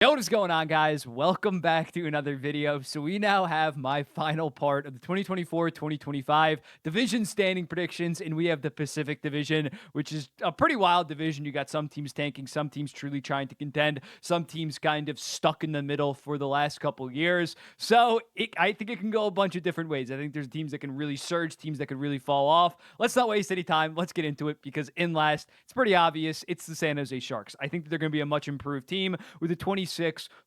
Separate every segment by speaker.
Speaker 1: Yo, what is going on, guys? Welcome back to another video. So we now have my final part of the 2024-2025 division standing predictions, and we have the Pacific Division, which is a pretty wild division. You got some teams tanking, some teams truly trying to contend, some teams kind of stuck in the middle for the last couple of years. So I think it can go a bunch of different ways. I think there's teams that can really surge, teams that could really fall off. Let's not waste any time. Let's get into it because in last, it's pretty obvious. It's the San Jose Sharks. I think that they're going to be a much improved team with a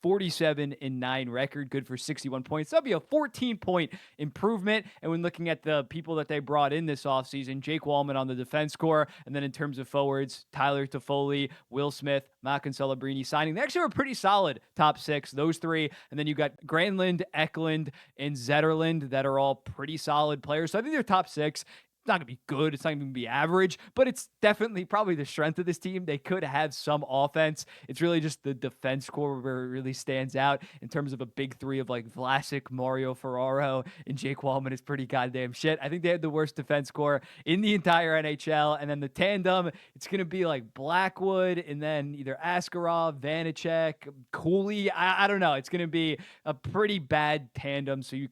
Speaker 1: 47 and 9 record, good for 61 points. That'll be a 14-point improvement. And when looking at the people that they brought in this offseason, Jake Wallman on the defense core, and then in terms of forwards, Tyler Toffoli, Will Smith, Malkin Celebrini signing. They actually were pretty solid top six, those three. And then you got Granlund, Eklund, and Zetterland that are all pretty solid players. So I think they're top six. It's not going to be good. It's not going to be average, but it's definitely probably the strength of this team. They could have some offense. It's really just the defense core where it really stands out in terms of a big three of like Vlasic, Mario Ferraro, and Jake Wallman is pretty goddamn shit. I think they have the worst defense core in the entire NHL. And then the tandem, it's going to be like Blackwood and then either Askarov, Vanacek, Cooley. I don't know. It's going to be a pretty bad tandem. So you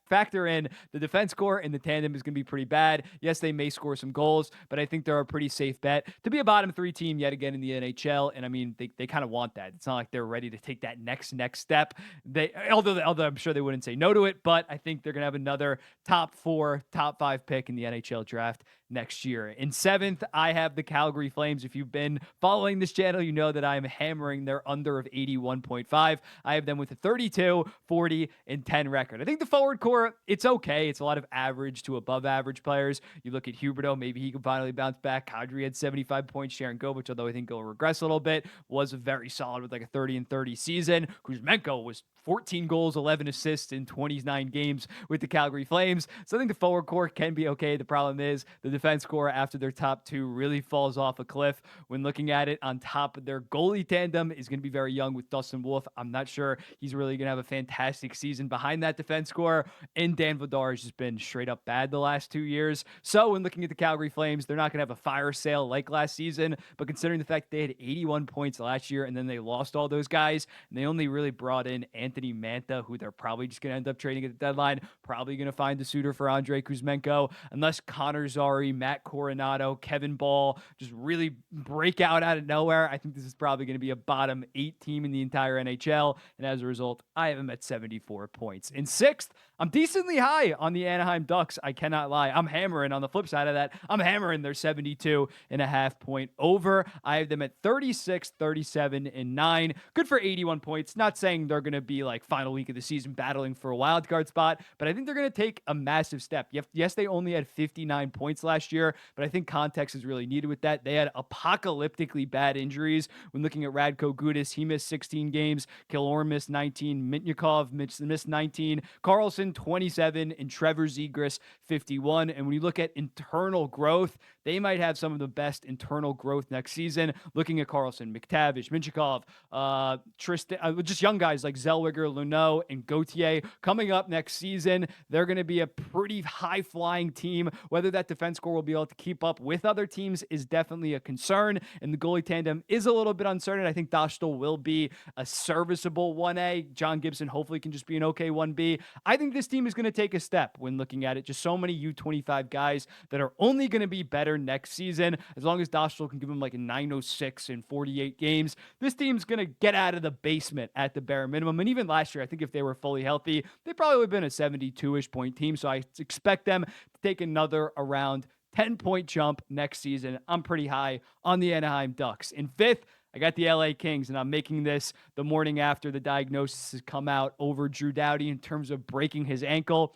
Speaker 1: factor in the defense core and the tandem is going to be pretty bad. Yes, they may score some goals, but I think they're a pretty safe bet to be a bottom three team yet again in the NHL. And I mean, they kind of want that. It's not like they're ready to take that next step. Although I'm sure they wouldn't say no to it, but I think they're going to have another top four, top five pick in the NHL draft next year. In seventh, I have the Calgary Flames. If you've been following this channel, you know that I'm hammering their under of 81.5. I have them with a 32, 40, and 10 record. I think the forward core, it's okay. It's a lot of average to above average players. You look at Huberdeau, maybe he can finally bounce back. Kadri had 75 points. Sharon Govich, although I think he'll regress a little bit, was very solid with like a 30 and 30 season. Kuzmenko was 14 goals, 11 assists in 29 games with the Calgary Flames. So I think the forward core can be okay. The problem is the defense core after their top two really falls off a cliff when looking at it. On top of their goalie tandem is going to be very young with Dustin Wolf. I'm not sure he's really going to have a fantastic season behind that defense core. And Dan Vladar has just been straight up bad the last 2 years. So when looking at the Calgary Flames, they're not going to have a fire sale like last season. But considering the fact they had 81 points last year and then they lost all those guys, and they only really brought in Anthony Manta, who they're probably just going to end up trading at the deadline, probably going to find a suitor for Andrei Kuzmenko, unless Connor Zary, Matt Coronado, Kevin Ball just really break out of nowhere. I think this is probably going to be a bottom 8 team in the entire NHL. And as a result, I have them at 74 points. In sixth, I'm decently high on the Anaheim Ducks. I cannot lie. I'm hammering on the flip side of that. I'm hammering their 72.5 point over. I have them at 36, 37, and 9. Good for 81 points. Not saying they're going to be like final week of the season battling for a wild card spot, but I think they're going to take a massive step. Yes, they only had 59 points last year, but I think context is really needed with that. They had apocalyptically bad injuries. When looking at Radko Gudas, he missed 16 games. Killorn missed 19. Mitnyakov missed 19. Carlson, 27. And Trevor Zegras, 51. And when you look at internal growth, they might have some of the best internal growth next season. Looking at Carlson, McTavish, Minchikov, Tristan, just young guys like Zellweger, Luneau, and Gauthier coming up next season. They're going to be a pretty high-flying team. Whether that defense core will be able to keep up with other teams is definitely a concern, and the goalie tandem is a little bit uncertain. I think Dostal will be a serviceable 1A. John Gibson hopefully can just be an okay 1B. I think this team is going to take a step when looking at it. Just so many U25 guys that are only going to be better next season. As long as Dostal can give them like a 906 in 48 games, this team's going to get out of the basement at the bare minimum. And even last year, I think if they were fully healthy, they probably would have been a 72-ish point team. So I expect them to take another around 10-point jump next season. I'm pretty high on the Anaheim Ducks. In fifth, I got the LA Kings, and I'm making this the morning after the diagnosis has come out over Drew Doughty in terms of breaking his ankle.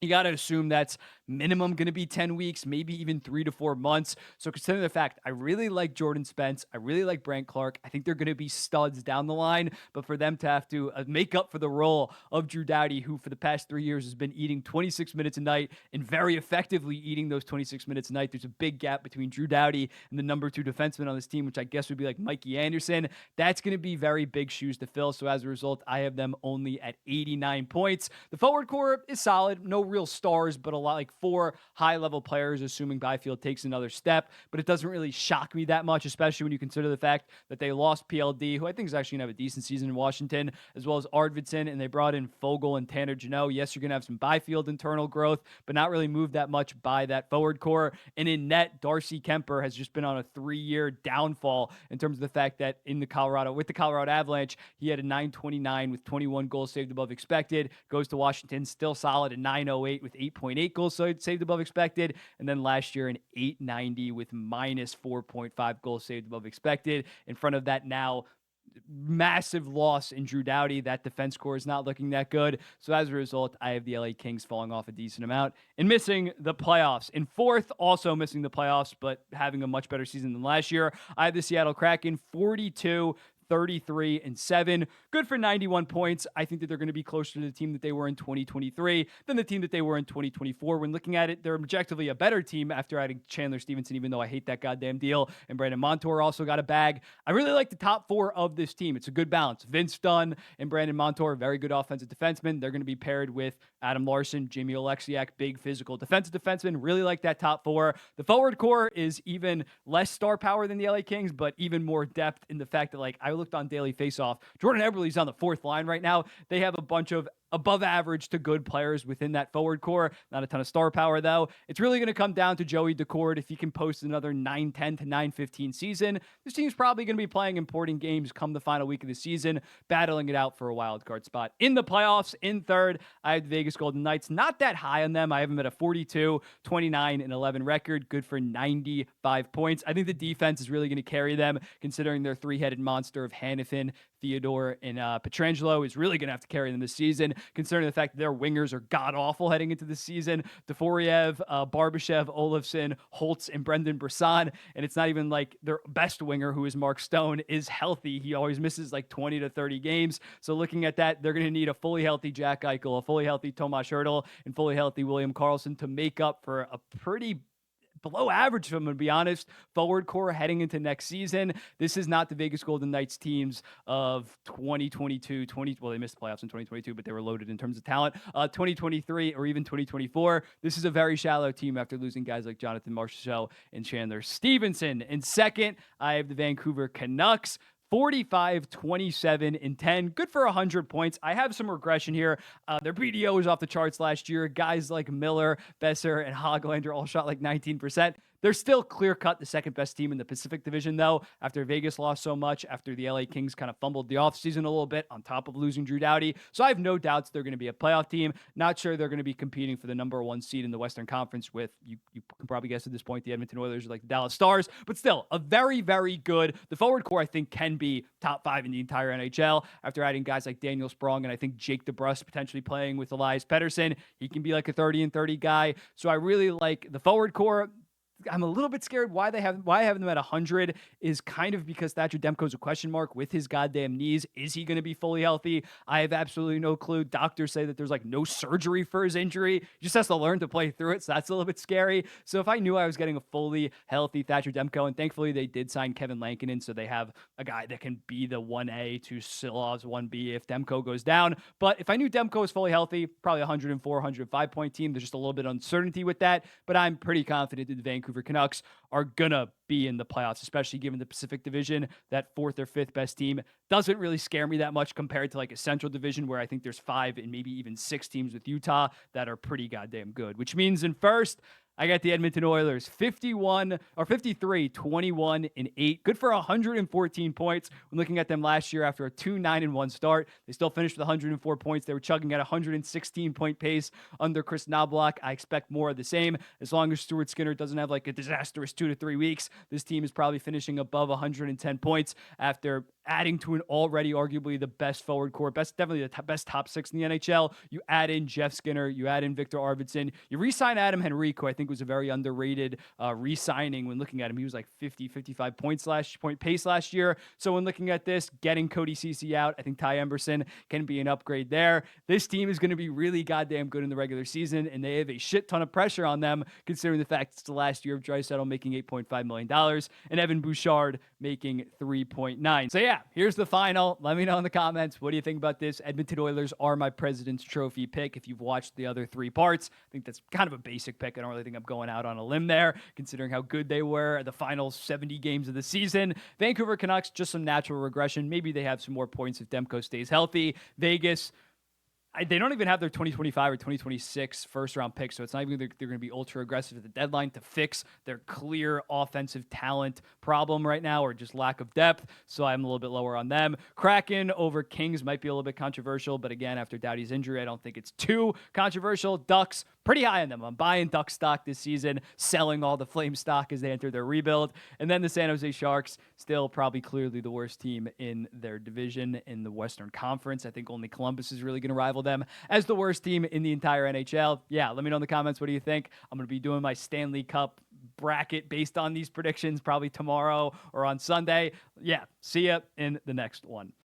Speaker 1: You got to assume that's minimum going to be 10 weeks, maybe even 3 to 4 months. So considering the fact I really like Jordan Spence, I really like Brandt Clark. I think they're going to be studs down the line, but for them to have to make up for the role of Drew Doughty, who for the past 3 years has been eating 26 minutes a night and very effectively eating those 26 minutes a night. There's a big gap between Drew Doughty and the number 2 defenseman on this team, which I guess would be like Mikey Anderson. That's going to be very big shoes to fill. So as a result, I have them only at 89 points. The forward core is solid. No real stars, but a lot like 4 high-level players, assuming Byfield takes another step. But it doesn't really shock me that much, especially when you consider the fact that they lost PLD, who I think is actually going to have a decent season in Washington, as well as Arvidsson, and they brought in Fogle and Tanner Jeannot. Yes, you're going to have some Byfield internal growth, but not really moved that much by that forward core. And in net, Darcy Kemper has just been on a 3-year downfall in terms of the fact that with the Colorado Avalanche, he had a 929 with 21 goals saved above expected. Goes to Washington, still solid at 908 with 8.8 goals saved above expected. And then last year, an 890 with minus 4.5 goals saved above expected. In front of that now, massive loss in Drew Doughty. That defense core is not looking that good. So as a result, I have the LA Kings falling off a decent amount and missing the playoffs. In fourth, also missing the playoffs, but having a much better season than last year, I have the Seattle Kraken, 42-33-7. Good for 91 points. I think that they're going to be closer to the team that they were in 2023 than the team that they were in 2024. When looking at it, they're objectively a better team after adding Chandler Stevenson, even though I hate that goddamn deal. And Brandon Montour also got a bag. I really like the top 4 of this team. It's a good balance. Vince Dunn and Brandon Montour, very good offensive defensemen. They're going to be paired with Adam Larson, Jimmy Oleksiak, big physical defensive defenseman. Really like that top 4. The forward core is even less star power than the LA Kings, but even more depth in the fact that, like, I looked on Daily Faceoff. Jordan Eberle's on the 4th line right now. They have a bunch of above average to good players within that forward core. Not a ton of star power, though. It's really going to come down to Joey Daccord. If he can post another 9-10 to 9-15 season, this team's probably going to be playing important games come the final week of the season, battling it out for a wild card spot. In the playoffs, in third, I have the Vegas Golden Knights. Not that high on them. I have them at a 42-29-11 record. Good for 95 points. I think the defense is really going to carry them, considering their 3-headed monster of Hanifin, Theodore, and Pietrangelo is really going to have to carry them this season, considering the fact that their wingers are god-awful heading into the season. Deforiev, Barbashev, Olofsson, Holtz, and Brendan Brisson. And it's not even like their best winger, who is Mark Stone, is healthy. He always misses like 20 to 30 games. So looking at that, they're going to need a fully healthy Jack Eichel, a fully healthy Tomas Hertl, and fully healthy William Karlsson to make up for a pretty below average, if I'm going to be honest, forward core heading into next season. This is not the Vegas Golden Knights teams of 2022, well, they missed the playoffs in 2022, but they were loaded in terms of talent. 2023 or even 2024. This is a very shallow team after losing guys like Jonathan Marchessault and Chandler Stevenson. In second, I have the Vancouver Canucks. 45-27-10. Good for 100 points. I have some regression here. Their BDO was off the charts last year. Guys like Miller, Besser, and Hoglander all shot like 19%. They're still clear-cut the second-best team in the Pacific Division, though, after Vegas lost so much, after the LA Kings kind of fumbled the offseason a little bit on top of losing Drew Doughty. So I have no doubts they're going to be a playoff team. Not sure they're going to be competing for the number 1 seed in the Western Conference with, you can probably guess at this point, the Edmonton Oilers or like the Dallas Stars, but still, a very, very good. The forward core, I think, can be top 5 in the entire NHL after adding guys like Daniel Sprong and I think Jake DeBrusk potentially playing with Elias Pettersson. He can be like a 30-30 guy. So I really like the forward core. I'm a little bit scared why I have them at 100 is kind of because Thatcher Demko's a question mark with his goddamn knees. Is he going to be fully healthy? I have absolutely no clue. Doctors say that there's like no surgery for his injury. He just has to learn to play through it. So that's a little bit scary. So if I knew I was getting a fully healthy Thatcher Demko, and thankfully they did sign Kevin Lankinen, so they have a guy that can be the 1A to Silov's 1B if Demko goes down. But if I knew Demko was fully healthy, probably 104, 105 point team. There's just a little bit of uncertainty with that, but I'm pretty confident that the Vancouver Canucks are gonna be in the playoffs, especially given the Pacific Division. That 4th or 5th best team doesn't really scare me that much compared to like a Central Division where I think there's 5 and maybe even 6 teams with Utah that are pretty goddamn good, which means in first, I got the Edmonton Oilers, 53-21-8. Good for 114 points. When looking at them last year after a 2-9-1 start, they still finished with 104 points. They were chugging at a 116-point pace under Chris Knobloch. I expect more of the same. As long as Stuart Skinner doesn't have like a disastrous 2 to 3 weeks, this team is probably finishing above 110 points after adding to an already arguably the best forward core, definitely the best top 6 in the NHL. You add in Jeff Skinner, you add in Victor Arvidsson, you re-sign Adam Henrique, who I think was a very underrated re-signing. When looking at him, he was like 55 point pace last year. So when looking at this, getting Cody Ceci out, I think Ty Emberson can be an upgrade there. This team is going to be really goddamn good in the regular season, and they have a shit ton of pressure on them, considering the fact it's the last year of Draisaitl making $8.5 million and Evan Bouchard making $3.9. So yeah, here's the final. Let me know in the comments. What do you think about this? Edmonton Oilers are my President's Trophy pick. If you've watched the other 3 parts, I think that's kind of a basic pick. I don't really think I'm going out on a limb there, considering how good they were at the final 70 games of the season. Vancouver Canucks, just some natural regression. Maybe they have some more points if Demko stays healthy. Vegas, they don't even have their 2025 or 2026 first-round picks, so it's not even they're going to be ultra aggressive at the deadline to fix their clear offensive talent problem right now, or just lack of depth. So I'm a little bit lower on them. Kraken over Kings might be a little bit controversial, but again, after Doughty's injury, I don't think it's too controversial. Ducks, pretty high on them. I'm buying Duck stock this season, selling all the Flame stock as they enter their rebuild. And then the San Jose Sharks, still probably clearly the worst team in their division in the Western Conference. I think only Columbus is really going to rival them as the worst team in the entire NHL. Yeah, let me know in the comments. What do you think? I'm going to be doing my Stanley Cup bracket based on these predictions probably tomorrow or on Sunday. Yeah, see ya in the next one.